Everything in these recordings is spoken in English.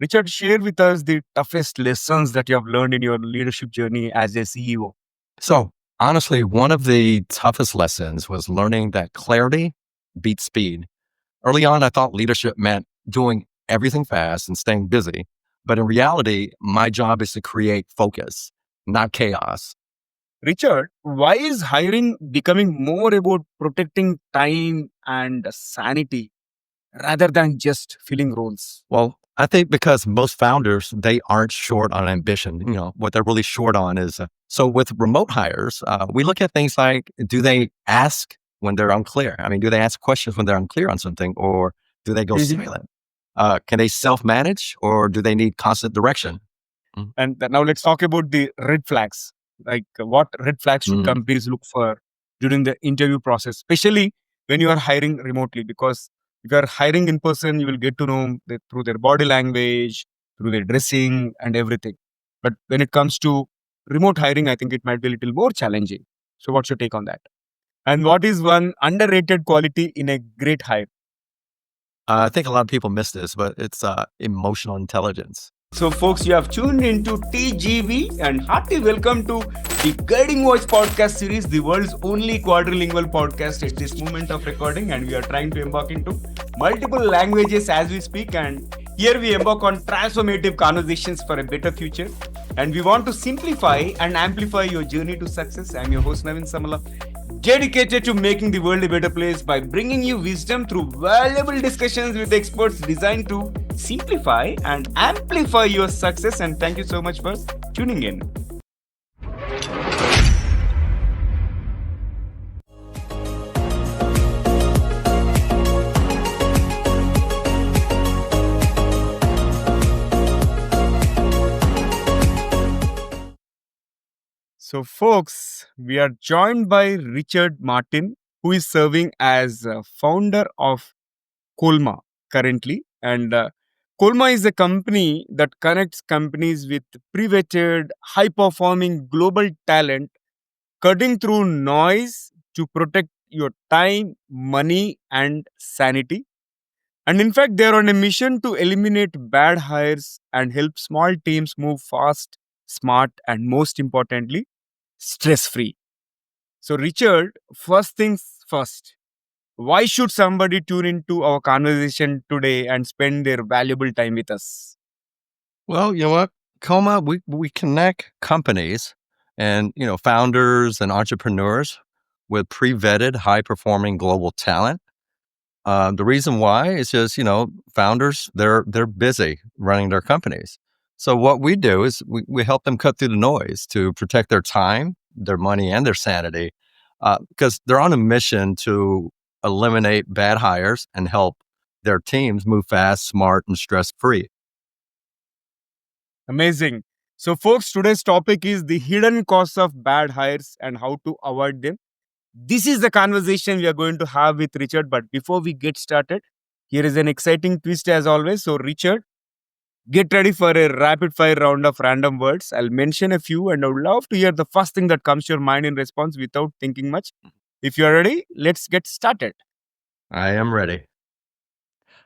Richard, share with us the toughest lessons that you have learned in your leadership journey as a CEO. So, honestly, one of the toughest lessons was learning that clarity beats speed. Early on, I thought leadership meant doing everything fast and staying busy. But in reality, my job is to create focus, not chaos. Richard, why is hiring becoming more about protecting time and sanity rather than just filling roles? Well, I think because most founders, they aren't short on ambition. What they're really short on is so with remote hires, we look at things like, do they ask when they're unclear? I mean, do they ask questions when they're unclear on something, or do they go Mhm. silent? Can they self manage, or do they need constant direction? Mm. Now let's talk about the red flags. Like what red flags should Mm. companies look for during the interview process, especially when you are hiring remotely? Because if you are hiring in person, you will get to know through their body language, through their dressing and everything. But when it comes to remote hiring, I think it might be a little more challenging. So what's your take on that? And what is one underrated quality in a great hire? I think a lot of people miss this, but it's emotional intelligence. So, folks, you have tuned into TGV and hearty welcome to the Guiding Voice podcast series, the world's only quadrilingual podcast at this moment of recording. And we are trying to embark into multiple languages as we speak. And here we embark on transformative conversations for a better future. And we want to simplify and amplify your journey to success. I'm your host, Navin Samala, dedicated to making the world a better place by bringing you wisdom through valuable discussions with experts designed to simplify and amplify your success. And thank you so much for tuning in. So, folks, we are joined by Richard Martin, who is serving as founder of Kulma currently. And Kulma is a company that connects companies with pre-vetted, high-performing global talent, cutting through noise to protect your time, money, and sanity. And in fact, they are on a mission to eliminate bad hires and help small teams move fast, smart, and most importantly, stress-free. So, Richard, first things first. Why should somebody tune into our conversation today and spend their valuable time with us? Well, you know what, Coma, we connect companies and founders and entrepreneurs with pre-vetted, high-performing global talent. The reason why is just founders they're busy running their companies. So what we do is we help them cut through the noise to protect their time, their money, and their sanity, because they're on a mission to eliminate bad hires and help their teams move fast, smart, and stress free. Amazing. So, folks, today's topic is the hidden costs of bad hires and how to avoid them. This is the conversation we are going to have with Richard. But before we get started, here is an exciting twist as always. So, Richard, get ready for a rapid fire round of random words. I'll mention a few and I would love to hear the first thing that comes to your mind in response without thinking much. If you're ready, let's get started. I am ready.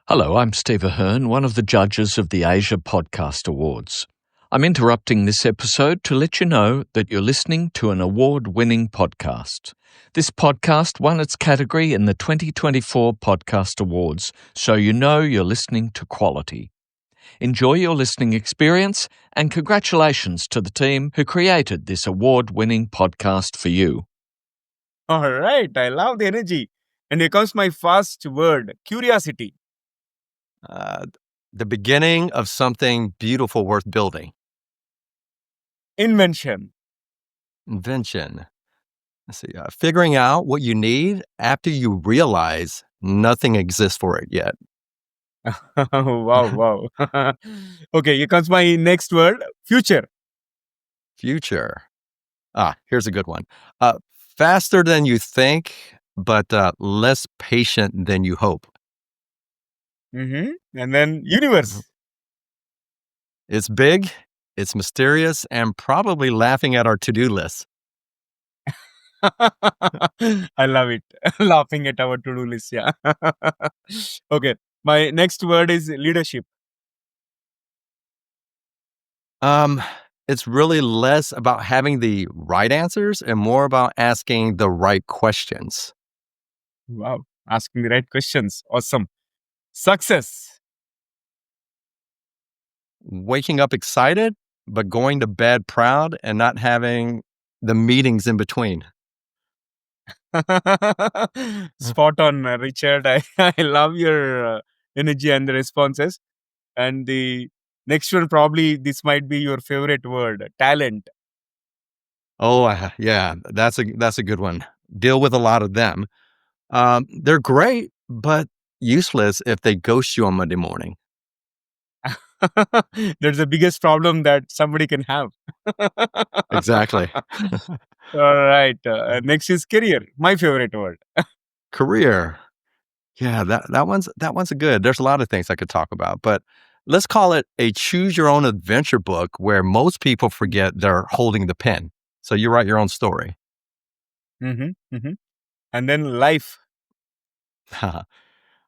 Hello, I'm Steve Ahern, one of the judges of the Asia Podcast Awards. I'm interrupting this episode to let you know that you're listening to an award-winning podcast. This podcast won its category in the 2024 Podcast Awards, so you know you're listening to quality. Enjoy your listening experience, and congratulations to the team who created this award-winning podcast for you. All right, I love the energy. And here comes my first word, curiosity. Uh, the beginning of something beautiful worth building. Invention. Invention. Let's see. Figuring out what you need after you realize nothing exists for it yet. Wow, wow. Okay, here comes my next word, future. Future. Here's a good one. Faster than you think, but less patient than you hope. And then universe. It's big, it's mysterious, and probably laughing at our to-do list. I love it. Laughing at our to-do list. Yeah. Okay. My next word is leadership. Um, it's really less about having the right answers and more about asking the right questions. Wow. Asking the right questions. Awesome. Success. Waking up excited, but going to bed proud and not having the meetings in between. Spot on, Richard. I love your energy and the responses. And the next one, probably this might be your favorite word, talent. Oh, yeah, that's a good one. Deal with a lot of them. They're great, but useless if they ghost you on Monday morning. That's the biggest problem that somebody can have. Exactly. All right. Next is career. My favorite word. Career. Yeah, that one's a good. There's a lot of things I could talk about, but let's call it a choose your own adventure book where most people forget they're holding the pen. So you write your own story. Hmm. Hmm. And then life.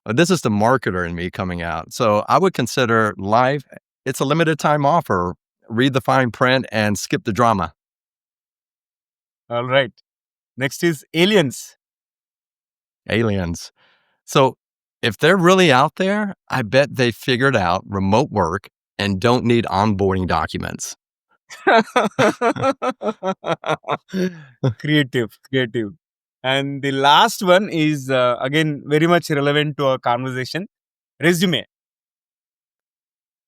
This is the marketer in me coming out. So I would consider life, it's a limited time offer. Read the fine print and skip the drama. All right. Next is aliens. Aliens. So if they're really out there, I bet they figured out remote work and don't need onboarding documents. Creative, creative. And the last one is again very much relevant to our conversation. Resume.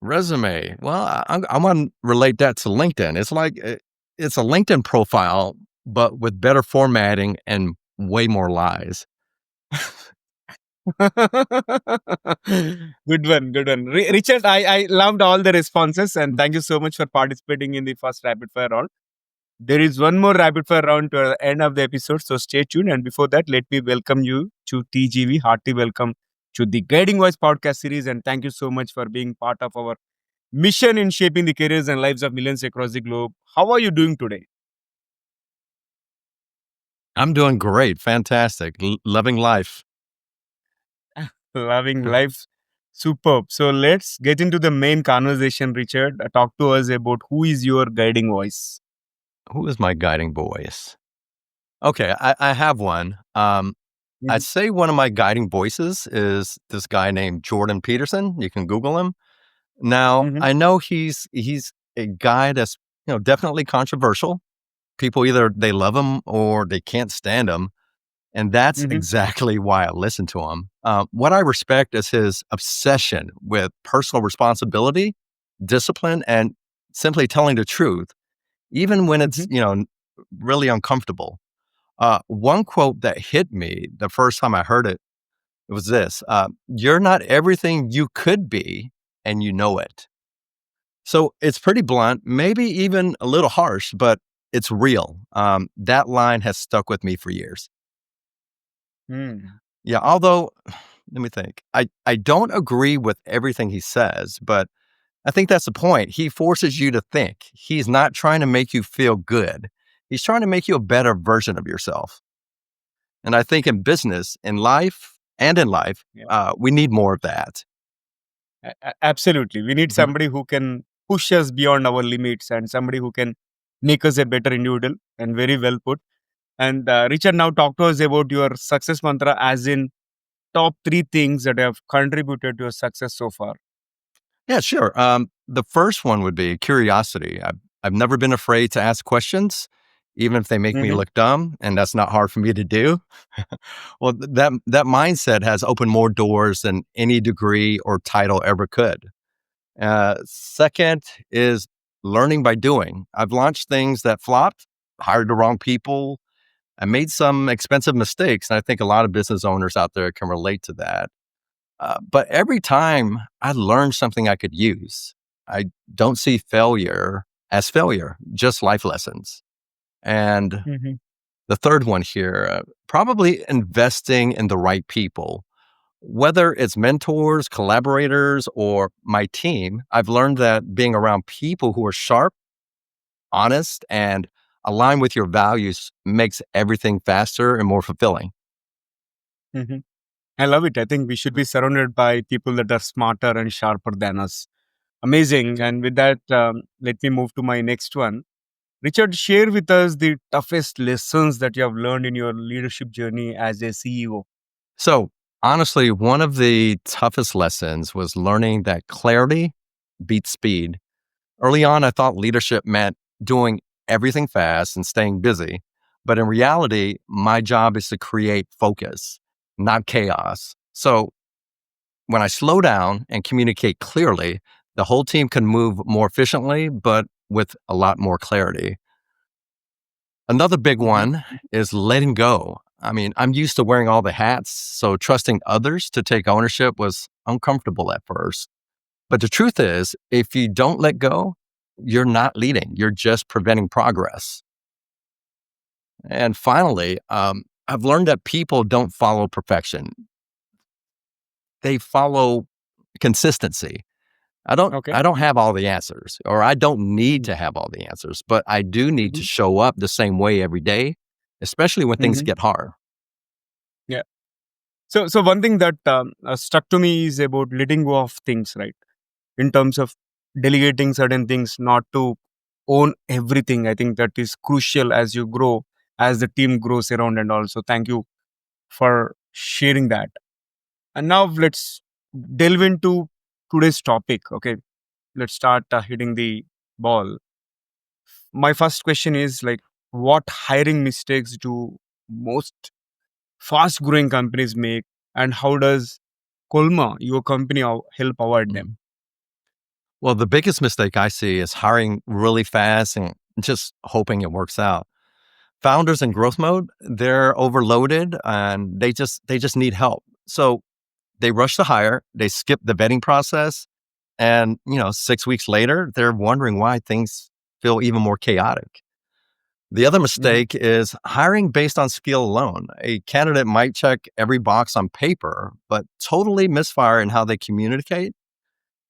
Resume. Well, I want to relate that to LinkedIn. It's like it's a LinkedIn profile, but with better formatting and way more lies. Good one, good one. Richard, I loved all the responses and thank you so much for participating in the first rapid fire round. There is one more rapid fire round to the end of the episode, so stay tuned. And before that, let me welcome you to TGV. Hearty welcome to the Guiding Voice podcast series. And thank you so much for being part of our mission in shaping the careers and lives of millions across the globe. How are you doing today? I'm doing great. Fantastic. Loving life. Loving life. Superb. So let's get into the main conversation, Richard. Talk to us about who is your guiding voice. Who is my guiding voice? Okay, I have one. I'd Mhm, say one of my guiding voices is this guy named Jordan Peterson. You can Google him. Now, mhm, I know he's a guy that's definitely controversial. People either they love him or they can't stand him, and that's mhm, exactly why I listen to him. What I respect is his obsession with personal responsibility, discipline, and simply telling the truth, even when it's mhm, really uncomfortable. One quote that hit me the first time I heard it, it was this: "You're not everything you could be, and you know it." So it's pretty blunt, maybe even a little harsh, but it's real. That line has stuck with me for years. mm, Yeah, although let me think. I don't agree with everything he says, but I think that's the point. He forces you to think. He's not trying to make you feel good. He's trying to make you a better version of yourself. And I think in business, in life, yeah, we need more of that. absolutely. We need Mhm. somebody who can push us beyond our limits and somebody who can make us a better individual. And very well put. And Richard, now talk to us about your success mantra, as in top three things that have contributed to your success so far. Yeah, sure. The first one would be curiosity. I've never been afraid to ask questions, even if they make me Hmm. look dumb, and that's not hard for me to do. Well, that mindset has opened more doors than any degree or title ever could. Second is learning by doing. I've launched things that flopped, hired the wrong people, I made some expensive mistakes, and I think a lot of business owners out there can relate to that. But every time I learn something I could use, I don't see failure as failure, just life lessons. And Hmm. the third one here, probably investing in the right people. Whether it's mentors, collaborators, or my team, I've learned that being around people who are sharp, honest, and aligned with your values makes everything faster and more fulfilling. Hmm. I love it. I think we should be surrounded by people that are smarter and sharper than us. Amazing. And with that, let me move to my next one. Richard, share with us the toughest lessons that you have learned in your leadership journey as a CEO. So, honestly, one of the toughest lessons was learning that clarity beats speed. Early on, I thought leadership meant doing everything fast and staying busy. But in reality, my job is to create focus, not chaos. So, when I slow down and communicate clearly, the whole team can move more efficiently, but with a lot more clarity. Another big Mhm. one is letting go. I mean, I'm used to wearing all the hats, so trusting others to take ownership was uncomfortable at first. But the truth is, if you don't let go, you're not leading, you're just preventing progress. And finally, I've learned that people don't follow perfection, they follow consistency. Okay. I don't have all the answers, or I don't need Mhm. to have all the answers, but I do need to Mhm. show up the same way every day, especially when things Mhm. get hard. Yeah. So one thing that stuck to me is about letting go of things, right? In terms of delegating certain things, not to own everything. I think that is crucial as you grow, as the team grows around, and also thank you for sharing that. And now let's delve into today's topic. Okay, let's start hitting the ball. My first question is like, what hiring mistakes do most fast growing companies make, and how does Kulma, your company, help avoid them? Mhm. Well, the biggest mistake I see is hiring really fast and just hoping it works out. Founders in growth mode, they're overloaded and they just need help. So they rush to hire, they skip the vetting process, and 6 weeks later, they're wondering why things feel even more chaotic. The other Hmm. mistake is hiring based on skill alone. A candidate might check every box on paper, but totally misfire in how they communicate,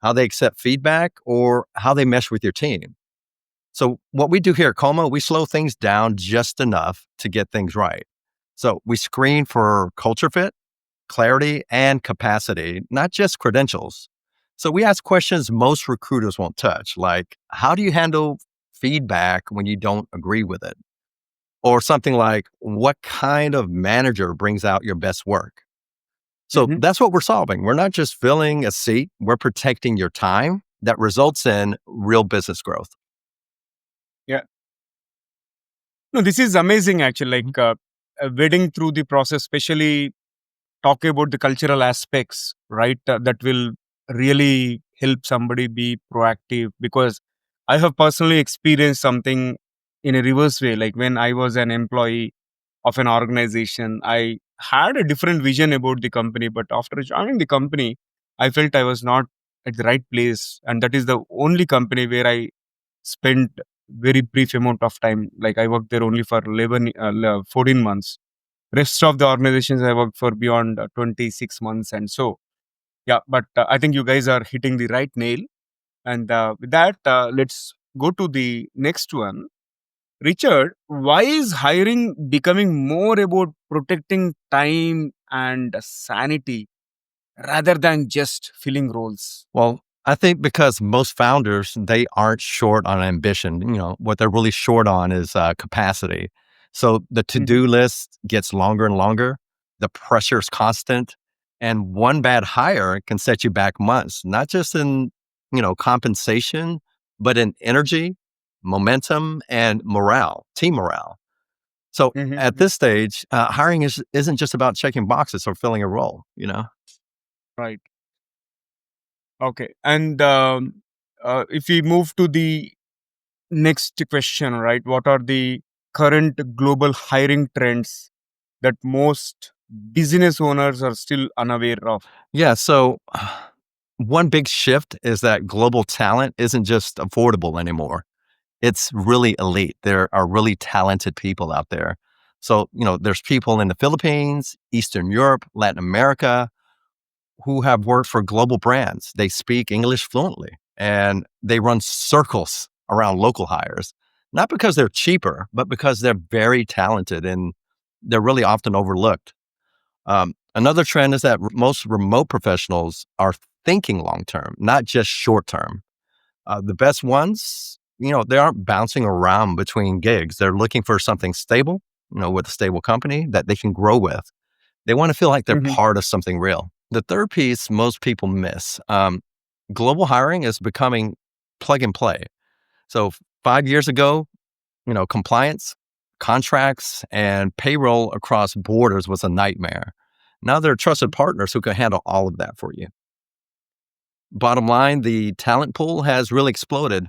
how they accept feedback, or how they mesh with your team. So, what we do here at Coma, we slow things down just enough to get things right. So, we screen for culture fit, clarity, and capacity, not just credentials. So, we ask questions most recruiters won't touch, like how do you handle feedback when you don't agree with it? Or something like, what kind of manager brings out your best work? So Hmm. that's what we're solving. We're not just filling a seat, we're protecting your time that results in real business growth. Yeah. No, this is amazing actually. Mhm. Wading through the process, especially talk about the cultural aspects, right? That will really help somebody be proactive, because I have personally experienced something in a reverse way. Like when I was an employee of an organization, I had a different vision about the company, but after joining the company, I felt I was not at the right place. And that is the only company where I spent very brief amount of time. Like I worked there only for 14 months. Rest of the organizations I worked for beyond 26 months. And so, yeah, but I think you guys are hitting the right nail. And with that, let's go to the next one. Richard, why is hiring becoming more about protecting time and sanity rather than just filling roles? Well, I think because most founders, they aren't short on ambition. What they're really short on is capacity. So the to Hmm. do list gets longer and longer. The pressure is constant. And one bad hire can set you back months, not just in, compensation, but in energy, momentum, and morale, team morale. So at Hmm. this stage, hiring isn't just about checking boxes or filling a role. Right. Okay. And if we move to the next question, right? What are the current global hiring trends that most business owners are still unaware of? Yeah. So one big shift is that global talent isn't just affordable anymore. It's really elite. There are really talented people out there. So, there's people in the Philippines, Eastern Europe, Latin America who have worked for global brands. They speak English fluently and they run circles around local hires, not because they're cheaper, but because they're very talented and they're really often overlooked. Another trend is that most remote professionals are thinking long term, not just short term. The best ones, they aren't bouncing around between gigs. They're looking for something stable, with a stable company that they can grow with. They want to feel like they're Mhm, part of something real. The third piece most people miss, global hiring is becoming plug and play. So 5 years ago, compliance, contracts, and payroll across borders was a nightmare. Now there are trusted partners who can handle all of that for you. Bottom line, the talent pool has really exploded.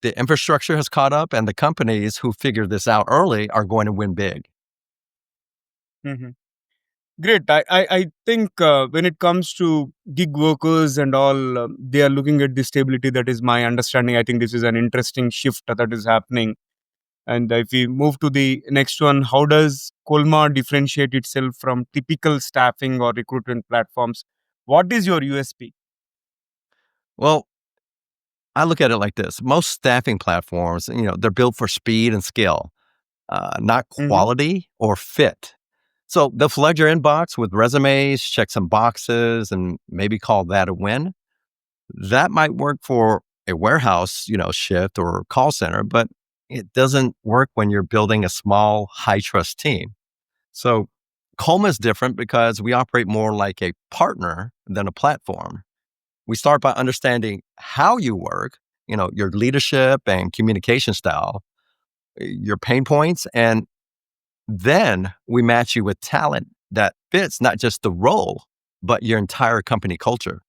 The infrastructure has caught up, and the companies who figure this out early are going to win big. mhm. Great. I think when it comes to gig workers and all, they are looking at the stability. That is my understanding. I think this is an interesting shift that is happening. And if we move to the next one, how does Kolma differentiate itself from typical staffing or recruitment platforms? What is your USP? Well, I look at it like this. Most staffing platforms, they're built for speed and skill, not Hmm. quality or fit. So they'll flood your inbox with resumes, check some boxes, and maybe call that a win. That might work for a warehouse, shift or call center, but it doesn't work when you're building a small, high trust team. So Colma is different because we operate more like a partner than a platform. We start by understanding how you work, your leadership and communication style, your pain points, and then we match you with talent that fits not just the role, but your entire company culture.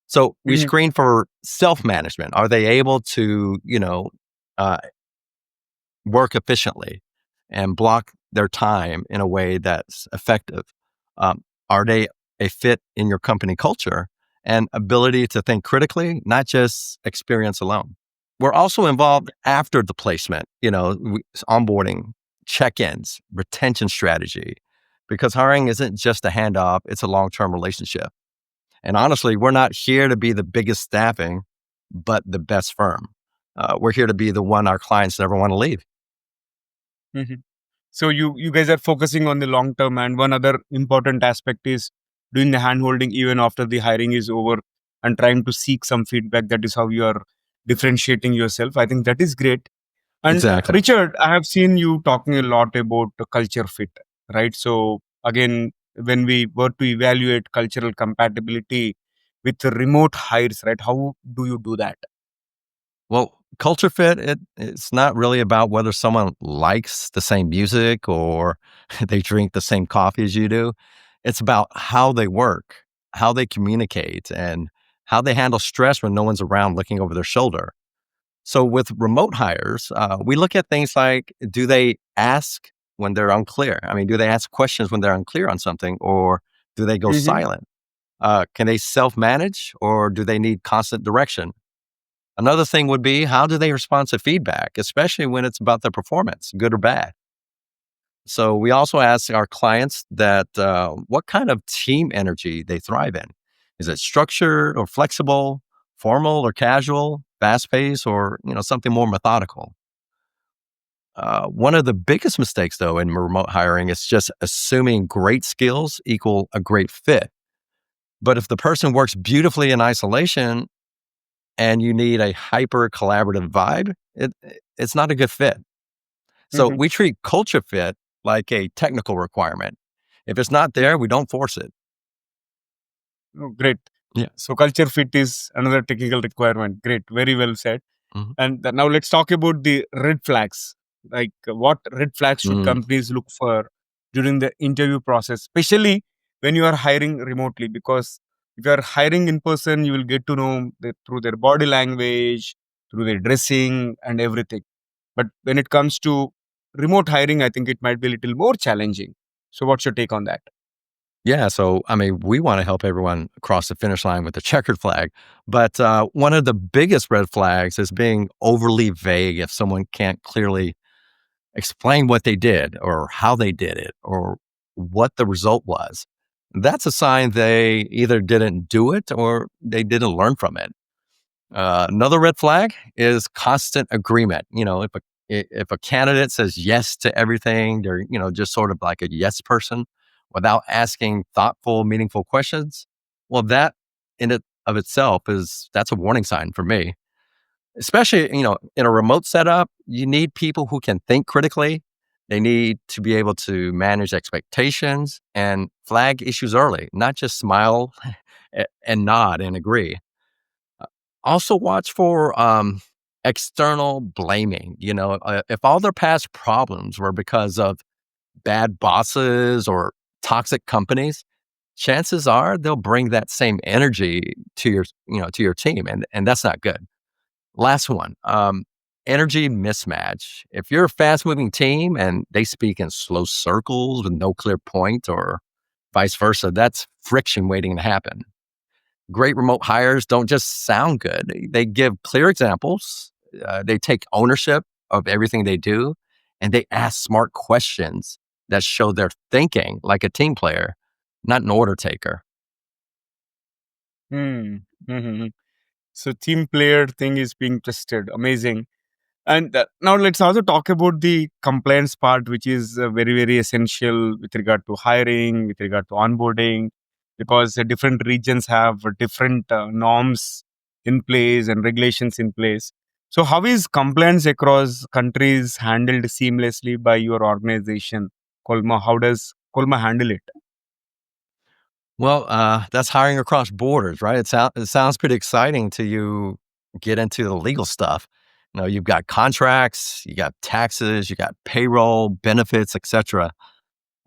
So we Hmm. screen for self management. Are they able to, uh, work efficiently and block their time in a way that's effective? Are they a fit in your company culture and ability to think critically, not just experience alone? We're also involved after the placement, onboarding, check ins, retention strategy, because hiring isn't just a handoff, it's a long term relationship. And honestly, we're not here to be the biggest staffing, but the best firm. We're here to be the one our clients never want to leave. Hmm. So you guys are focusing on the long term, and one other important aspect is doing the hand holding even after the hiring is over and trying to seek some feedback. That is how you are differentiating yourself. I think that is great. And Exactly. Richard, I have seen you talking a lot about the culture fit, right? So again, when we were to evaluate cultural compatibility with the remote hires, right? How do you do that? Well, culture fit, it's not really about whether someone likes the same music or they drink the same coffee as you do. It's about how they work, how they communicate, and how they handle stress when no one's around looking over their shoulder. So with remote hires, we look at things like, do they ask when they're unclear? I mean, do they ask questions when they're unclear on something, or do they go Hmm. silent? Can they self manage, or do they need constant direction? Another thing would be, how do they respond to feedback, especially when it's about their performance, good or bad? So we also ask our clients that what kind of team energy they thrive in. Is it structured or flexible, formal or casual, fast paced, or something more methodical? One of the biggest mistakes, though, in remote hiring is just assuming great skills equal a great fit. But if the person works beautifully in isolation and you need a hyper collaborative vibe, it's not a good fit. So Hmm. we treat culture fit like a technical requirement. If it's not there, we don't force it. Oh, great. Yeah. So culture fit is another technical requirement. Great. Very well said. Mhm. And now let's talk about the red flags. Like what red flags should Mm. companies look for during the interview process, especially when you are hiring remotely? Because if you are hiring in person, you will get to know through their body language, through their dressing, and everything. But when it comes to remote hiring, I think it might be a little more challenging. So, what's your take on that? Yeah. So, I mean, we want to help everyone cross the finish line with the checkered flag. But one of the biggest red flags is being overly vague if someone can't clearly explain what they did or how they did it or what the result was. That's a sign they either didn't do it or they didn't learn from it. Another red flag is constant agreement. If a candidate says yes to everything, they're just sort of like a yes person without asking thoughtful, meaningful questions. Well, that in it of itself that's a warning sign for me. especially, in a remote setup, you need people who can think critically. They need to be able to manage expectations and flag issues early, not just smile and nod and agree. Also, watch for external blaming. If all their past problems were because of bad bosses or toxic companies, chances are they'll bring that same energy to your team, and that's not good. Last one, energy mismatch. If you're a fast moving team and they speak in slow circles with no clear point, or vice versa, that's friction waiting to happen. Great remote hires don't just sound good, they give clear examples, they take ownership of everything they do, and they ask smart questions that show they're thinking like a team player, not an order taker. Hmm. Mhm. So team player thing is being tested. Amazing. And now let's also talk about the compliance part, which is very, very essential with regard to hiring, with regard to onboarding, because different regions have different norms in place and regulations in place. So, how is compliance across countries handled seamlessly by your organization, Kolma? How does Kolma handle it? Well, that's hiring across borders, right? It sounds pretty exciting till you get into the legal stuff. You've got contracts, you got taxes, you got payroll, benefits, etc.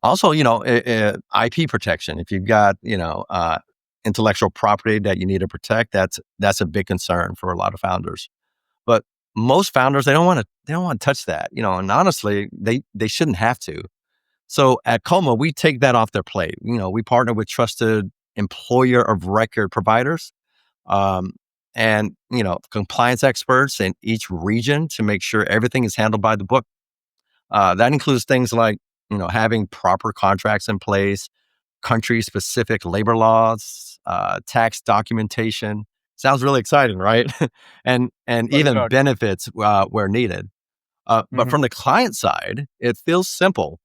Also, IP protection. If you've got intellectual property that you need to protect, that's a big concern for a lot of founders. But most founders, they don't want to touch that. And honestly, they shouldn't have to. So at Coma, we take that off their plate. We partner with trusted employer of record providers, um, and compliance experts in each region to make sure everything is handled by the book. That includes things like having proper contracts in place, country specific labor laws, tax documentation. Sounds really exciting, right? and A even lot. benefits where needed. But Mhm, from the client side, it feels simple.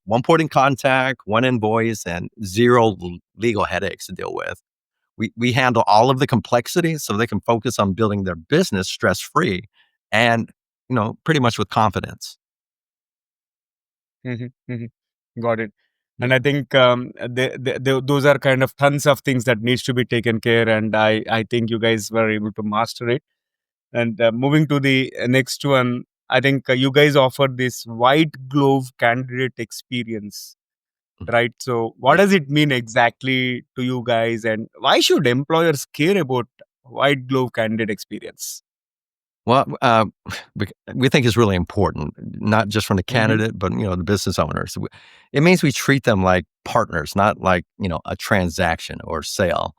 One point in contact, one invoice, and zero legal headaches to deal with. We handle all of the complexity so they can focus on building their business stress free and pretty much with confidence. mhm, mhm. Got it. And I Yeah. think those are kind of tons of things that needs to be taken care. And I think you guys were able to master it. And moving to the next one, I think you guys offer this white glove candidate experience, right? So, what Yeah. does it mean exactly to you guys, and why should employers care about white glove candidate experience? Well, we think is really important, not just from the Hmm. candidate, but the business owners. It means we treat them like partners, not like a transaction or sale.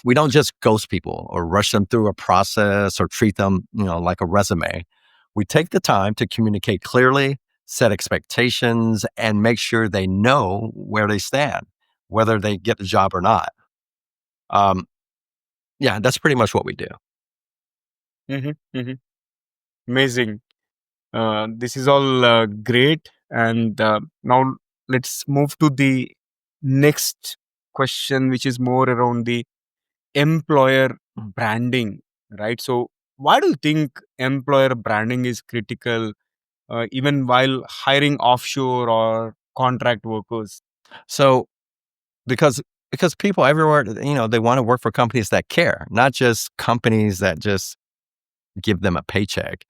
We don't just ghost people or rush them through a process or treat them, like a resume. We take the time to communicate clearly, set expectations, and make sure they know where they stand, whether they get the job or not. Um, yeah, that's pretty much what we do. Hmm. Hmm. Amazing. This is all great. And now let's move to the next question, which is more around the employer branding, right? So, why do you think employer branding is critical, even while hiring offshore or contract workers? So because people everywhere, they want to work for companies that care, not just companies that just give them a paycheck.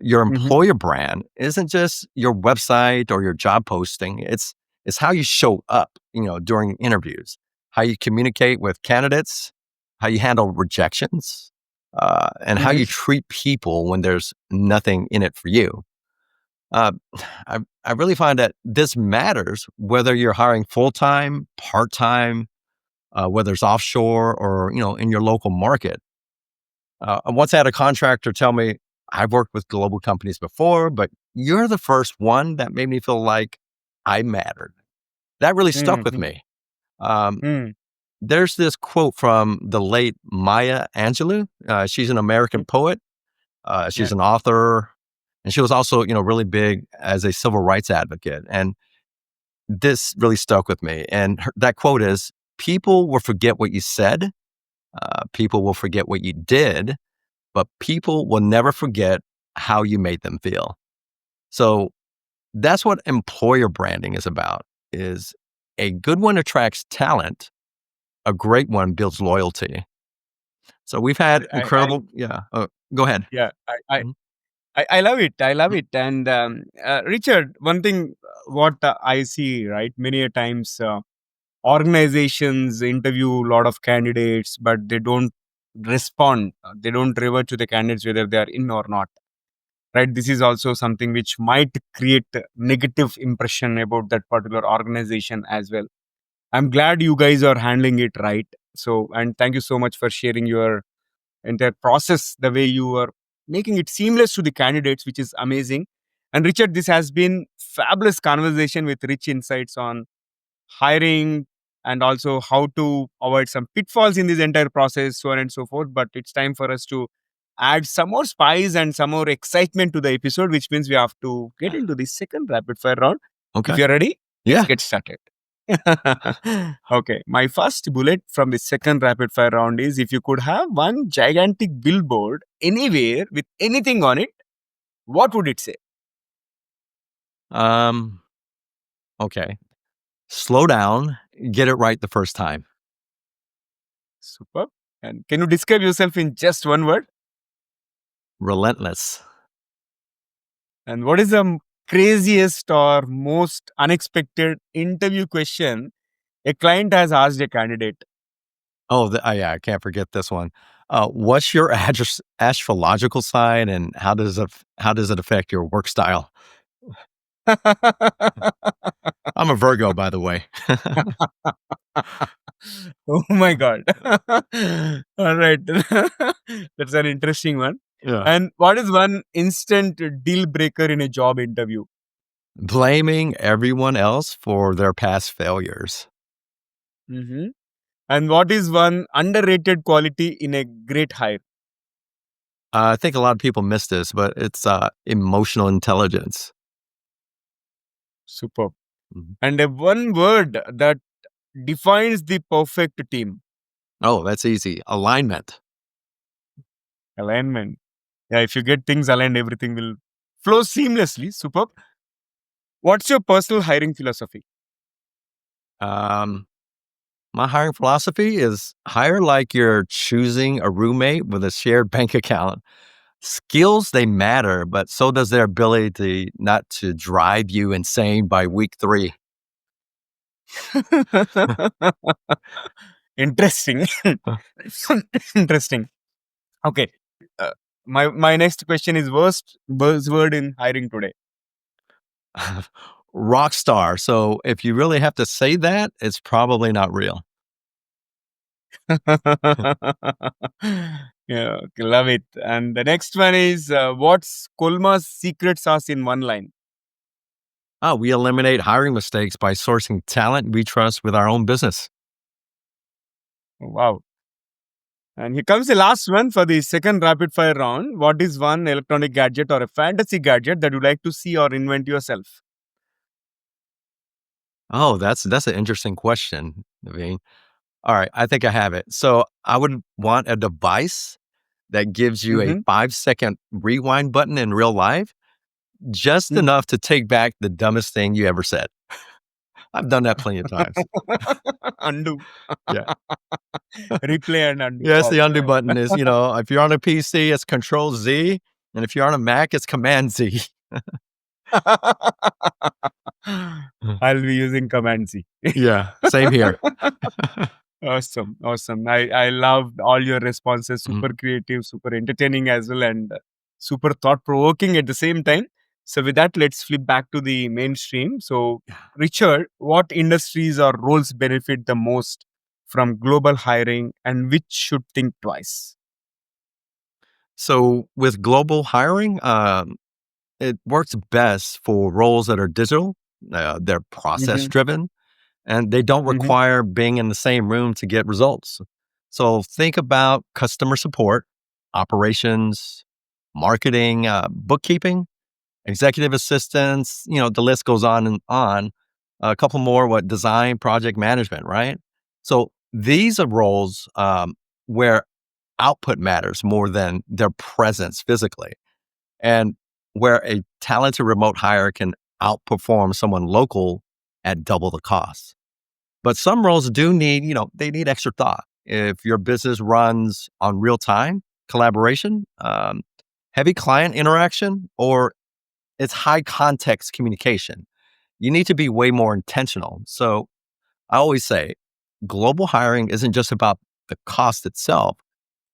Your Hmm. employer brand isn't just your website or your job posting. It's how you show up, during interviews, how you communicate with candidates, how you handle rejections, and how Hmm. you treat people when there's nothing in it for you. Uh, I really find that this matters whether you're hiring full time, part time, whether it's offshore or in your local market. I once had a contractor tell me, I've worked with global companies before, but you're the first one that made me feel like I mattered. That really stuck with Hmm. me. Um, Hmm. there's this quote from the late Maya Angelou. She's an American poet. She's Yeah. an author, and she was also, really big as a civil rights advocate. And this really stuck with me. And that quote is, "People will forget what you said. People will forget what you did, but people will never forget how you made them feel. So that's what employer branding is about, is a good one attracts talent, a great one builds loyalty. So we've had I incredible, yeah. Go ahead. yeah, Mhm. I love it. I love Mhm. it. And Richard, one thing what I see, right, many a times organizations interview a lot of candidates, but they don't respond. They don't revert to the candidates whether they are in or not. Right. This is also something which might create a negative impression about that particular organization as well. I'm glad you guys are handling it right. So, and thank you so much for sharing your entire process, the way you are making it seamless to the candidates, which is amazing. And Richard, this has been fabulous conversation with rich insights on hiring and also how to avoid some pitfalls in this entire process, so on and so forth. But it's time for us to add some more spice and some more excitement to the episode, which means we have to get into the second rapid fire round. If Okay. you're ready, let's Yeah. get started. Okay, my first bullet from the second rapid fire round is, if you could have one gigantic billboard anywhere with anything on it, what would it say? Um, okay. Slow down, get it right the first time. Superb. And can you describe yourself in just one word? Relentless. And what is the craziest or most unexpected interview question a client has asked a candidate? Oh, yeah, I can't forget this one. What's your astrological sign, and how does it affect your work style? I'm a Virgo, by the way. Oh my God. All right. That's an interesting one. Yeah. And what is one instant deal breaker in a job interview? Blaming everyone else for their past failures. Hmm. And what is one underrated quality in a great hire? I think a lot of people miss this, but it's emotional intelligence. Superb. Mhm. And a one word that defines the perfect team. Oh, that's easy. Alignment. Alignment. Yeah, if you get things aligned, everything will flow seamlessly. Superb. What's your personal hiring philosophy? Um, my hiring philosophy is hire like you're choosing a roommate with a shared bank account. Skills, they matter, but so does their ability to not to drive you insane by week 3. Interesting. Interesting. Okay. Uh, my next question is, worst buzzword in hiring today. Rock star. So if you really have to say that, it's probably not real. Yeah, okay, love it. And the next one is, what's Kulma's secret sauce in one line? We eliminate hiring mistakes by sourcing talent we trust with our own business. Oh, wow. And here comes the last one for the second rapid fire round. What is one electronic gadget or a fantasy gadget that you like to see or invent yourself? Oh, that's an interesting question, Naveen. All right, I think I have it. So I would want a device that gives you a Mm-hmm. 5-second rewind button in real life, just enough to take back the dumbest thing you ever said. I've done that plenty of times. Undo. Yeah. Replay and undo. Yes, Wow. the undo button is, if you're on a PC, it's Control Z, and if you're on a Mac, it's Command Z. I'll be using Command C. Yeah, same here. Awesome. Awesome. I loved all your responses. Mhm. Super creative, super entertaining as well, and super thought provoking at the same time. So, with that, let's flip back to the mainstream. So, Richard, what industries or roles benefit the most from global hiring, and which should think twice? So with global hiring, it works best for roles that are digital, they're process Hmm. driven, and they don't Hmm. require being in the same room to get results. So think about customer support, operations, marketing, bookkeeping, executive assistants, the list goes on and on. A couple more, what design, project management, right? So these are roles where output matters more than their presence physically. And where a talented remote hire can outperform someone local at double the cost. But some roles do need, they need extra thought. If your business runs on real time collaboration, heavy client interaction, or it's high context communication, you need to be way more intentional. So I always say global hiring isn't just about the cost itself,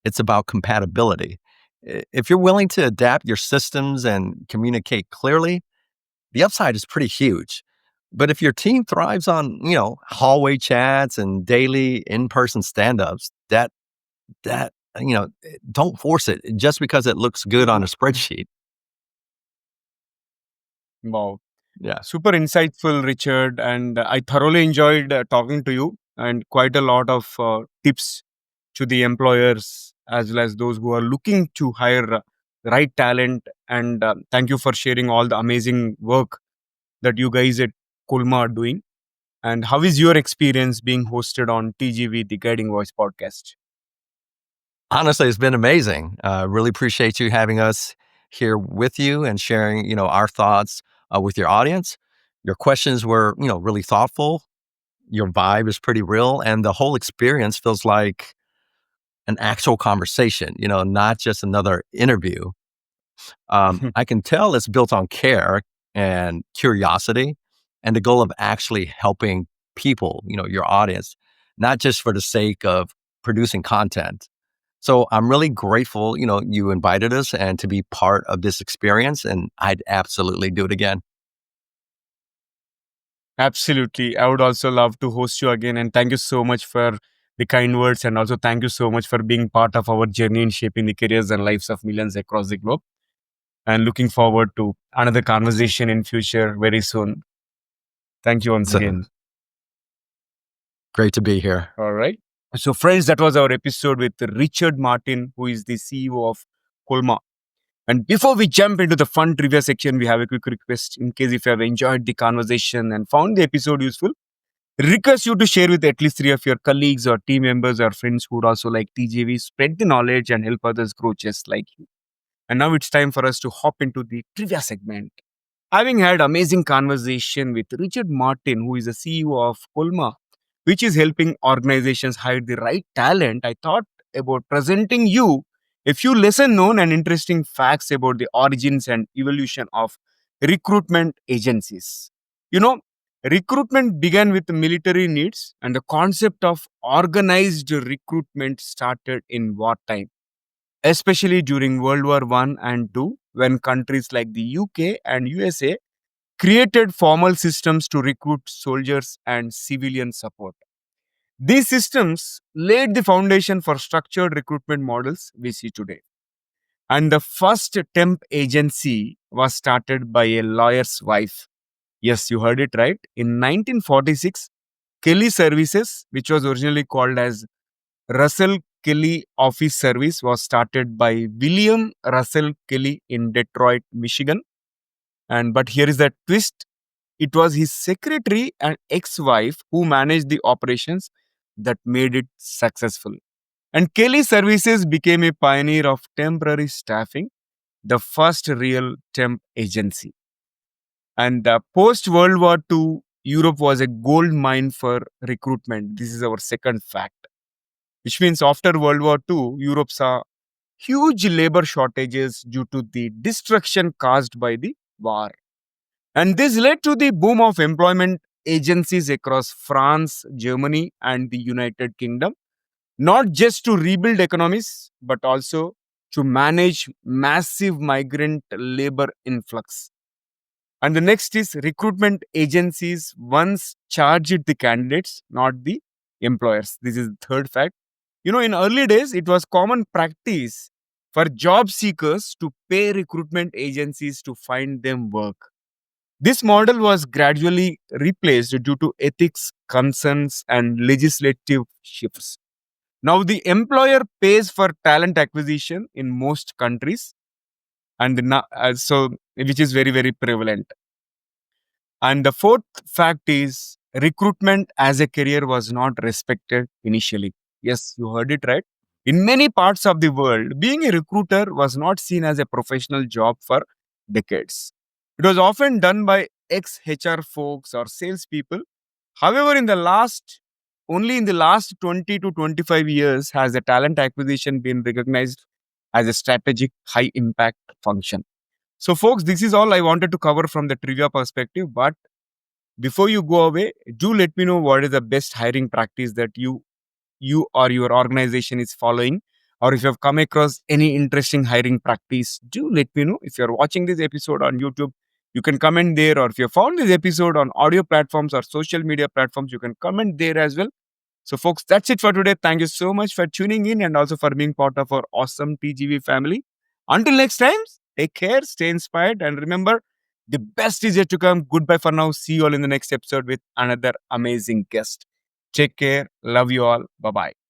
it's about compatibility. If you're willing to adapt your systems and communicate clearly, the upside is pretty huge. But if your team thrives on, hallway chats and daily in-person stand-ups, don't force it just because it looks good on a spreadsheet. Wow. Yeah. Super insightful, Richard. And I thoroughly enjoyed talking to you, and quite a lot of tips to the employers as well as those who are looking to hire the right talent. And thank you for sharing all the amazing work that you guys at Kulma are doing. And how is your experience being hosted on TGV, the Guiding Voice podcast? Honestly, it's been amazing. Really appreciate you having us here with you and sharing, our thoughts with your audience. Your questions were, really thoughtful. Your vibe is pretty real, and the whole experience feels like an actual conversation, not just another interview. I can tell it's built on care and curiosity and the goal of actually helping people, your audience, not just for the sake of producing content. So I'm really grateful, you invited us and to be part of this experience, and I'd absolutely do it again. Absolutely. I would also love to host you again. And thank you so much for the kind words. And also, thank you so much for being part of our journey in shaping the careers and lives of millions across the globe. And looking forward to another conversation in future very soon. Thank you once So again. great to be here. All right. So, friends, that was our episode with Richard Martin, who is the CEO of Kulma. And before we jump into the fun trivia section, we have a quick request in case if you have enjoyed the conversation and found the episode useful. Request you to share with at least three of your colleagues or team members or friends who would also like TGV, spread the knowledge and help others grow just like you. And now it's time for us to hop into the trivia segment. Having had amazing conversation with Richard Martin, who is the CEO of Kulma, which is helping organizations hire the right talent, I thought about presenting you a few lesser known and interesting facts about the origins and evolution of recruitment agencies. You know, recruitment began with military needs, and the concept of organized recruitment started in wartime, especially during World War One and Two, when countries like the UK and USA created formal systems to recruit soldiers and civilian support. These systems laid the foundation for structured recruitment models we see today. And the first temp agency was started by a lawyer's wife. Yes, you heard it right. In 1946, Kelly Services, which was originally called as Russell Kelly Office Service, was started by William Russell Kelly in Detroit, Michigan. And but here is the twist: it was his secretary and ex-wife who managed the operations that made it successful. And Kelly Services became a pioneer of temporary staffing, the first real temp agency. And post World War II, Europe was a gold mine for recruitment. This is our second fact, which means after World War II, Europe saw huge labor shortages due to the destruction caused by the war. And this led to the boom of employment agencies across France, Germany, and the United Kingdom, not just to rebuild economies, but also to manage massive migrant labor influx. And the next is recruitment agencies once charged the candidates, not the employers. This is the third fact. In early days, it was common practice for job seekers to pay recruitment agencies to find them work. This model was gradually replaced due to ethics concerns and legislative shifts. Now, the employer pays for talent acquisition in most countries, and so which is very, very prevalent. And the fourth fact is recruitment as a career was not respected initially. Yes, you heard it right. In many parts of the world, being a recruiter was not seen as a professional job for decades. It was often done by ex HR folks or salespeople. However, only in the last 20 to 25 years has the talent acquisition been recognized as a strategic high impact function. So, folks, this is all I wanted to cover from the trivia perspective. But before you go away, do let me know what is the best hiring practice that you or your organization is following, or if you have come across any interesting hiring practice, do let me know. If you're watching this episode on YouTube, you can comment there, or if you found this episode on audio platforms or social media platforms, you can comment there as well. So folks, that's it for today. Thank you so much for tuning in and also for being part of our awesome TGV family. Until next time, take care, stay inspired, and remember, the best is yet to come. Goodbye for now. See you all in the next episode with another amazing guest. Take care. Love you all. Bye bye.